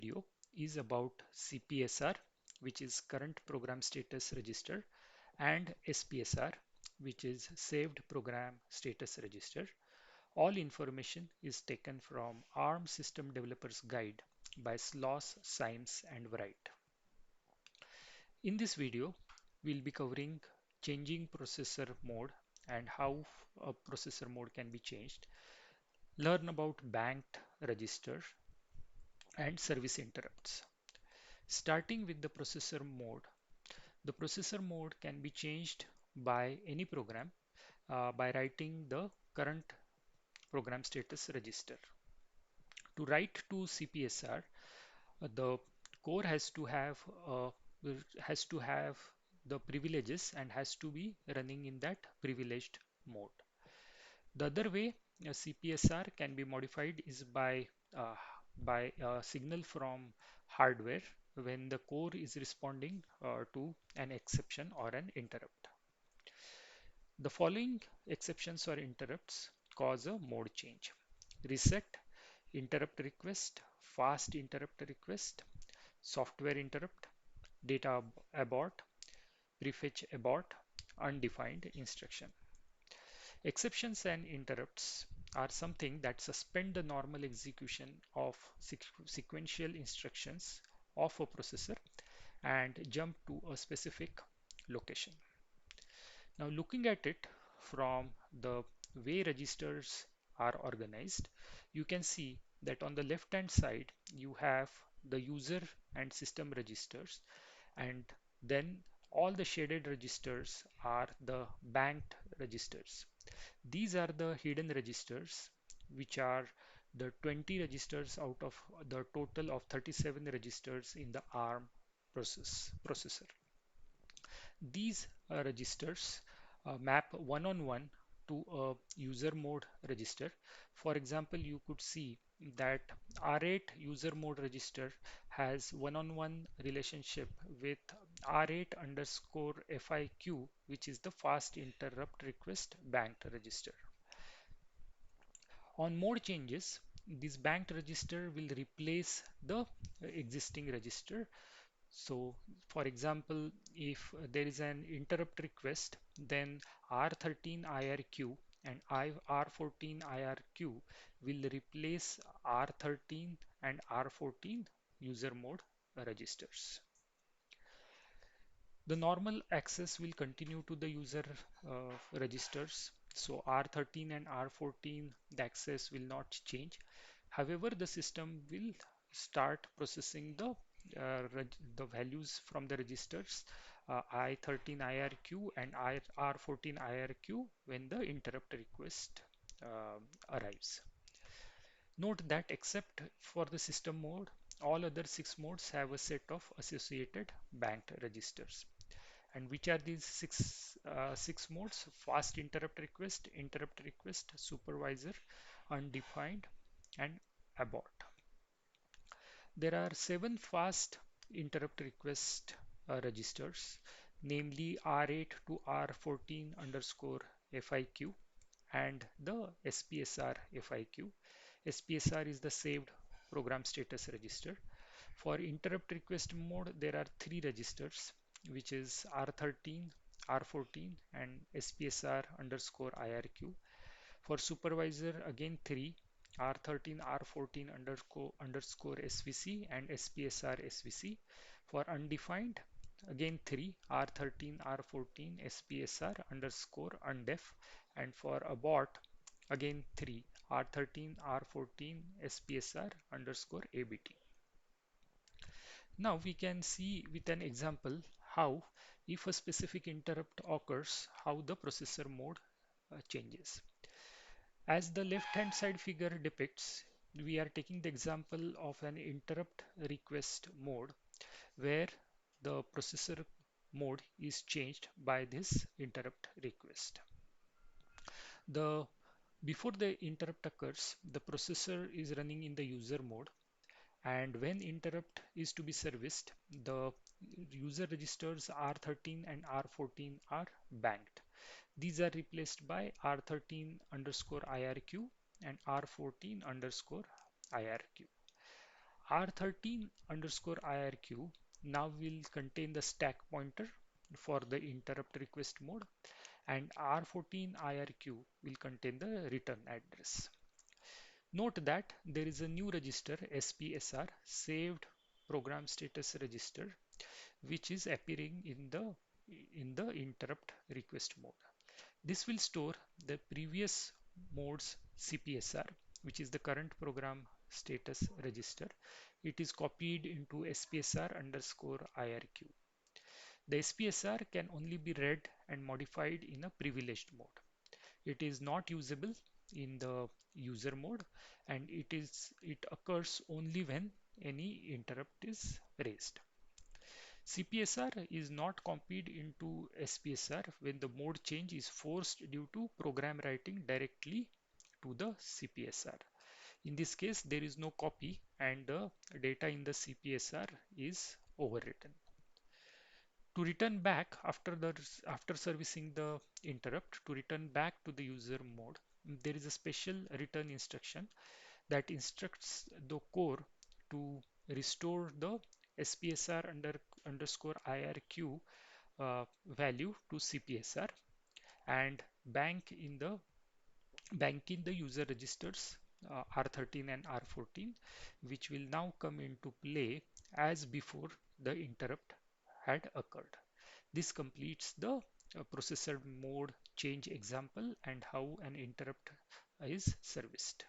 video is about CPSR, which is Current Program Status Register, and SPSR, which is Saved Program Status Register. All information is taken from ARM System Developers Guide by Sloss, Symes, and Wright. In this video, we'll be covering changing processor mode and how a processor mode can be changed, learn about banked register and service interrupts. Starting with the processor mode, the processor mode can be changed by any program by writing the current program status register. To write to CPSR, the core has to have the privileges and has to be running in that privileged mode. The other way a CPSR can be modified is uh, by a signal from hardware when the core is responding to an exception or an interrupt. The following exceptions or interrupts cause a mode change: reset, interrupt request, fast interrupt request, software interrupt, data abort, prefetch abort, undefined instruction. Exceptions and interrupts are something that suspend the normal execution of sequential instructions of a processor and jump to a specific location. Now, looking at it from the way registers are organized, you can see that on the left hand side you have the user and system registers, and then all the shaded registers are the banked registers. These are the hidden registers, which are the 20 registers out of the total of 37 registers in the ARM processor. These registers map one-on-one to a user mode register. For example, you could see that R8 user mode register has one-on-one relationship with R8 underscore FIQ, which is the fast interrupt request banked register. On mode changes, this banked register will replace the existing register. So, for example, if there is an interrupt request, then R13 IRQ and R14 IRQ will replace R13 and R14 user mode registers. The normal access will continue to the user registers. So R13 and R14, the access will not change. However, the system will start processing the values from the registers I13 IRQ and R14 IRQ when the interrupt request arrives. Note that except for the system mode, all other six modes have a set of associated banked registers. And which are these six modes? Fast interrupt request, supervisor, undefined, and abort. There are seven fast interrupt request registers, namely R8 to R14 underscore FIQ and the SPSR FIQ. SPSR is the saved program status register. For interrupt request mode, there are three registers, which is R13, R14, and SPSR underscore IRQ. For supervisor, again three, R13, R14 underscore SVC and SPSR SVC. For undefined, again three, R13, R14, SPSR underscore undef. And for abort, again three, R13, R14, SPSR underscore ABT. Now we can see with an example how, if a specific interrupt occurs, how the processor mode changes. As the left hand side figure depicts, we are taking the example of an interrupt request mode where the processor mode is changed by this interrupt request. The Before the interrupt occurs, the processor is running in the user mode, and when interrupt is to be serviced, the user registers R13 and R14 are banked. These are replaced by R13 underscore IRQ and R14 underscore IRQ. R13 underscore IRQ now will contain the stack pointer for the interrupt request mode, and R14 IRQ will contain the return address. Note that there is a new register SPSR, saved program status register, which is appearing in the interrupt request mode. This will store the previous mode's CPSR, which is the current program status register. It is copied into SPSR underscore IRQ. The SPSR can only be read and modified in a privileged mode. It is not usable in the user mode, and it occurs only when any interrupt is raised. CPSR is not copied into SPSR when the mode change is forced due to program writing directly to the CPSR. In this case, there is no copy and the data in the CPSR is overwritten. To return back after servicing the interrupt, to return back to the user mode, there is a special return instruction that instructs the core to restore the SPSR underscore IRQ value to CPSR and bank in the user registers R13 and R14, which will now come into play as before the interrupt had occurred. This completes the processor mode change example and how an interrupt is serviced.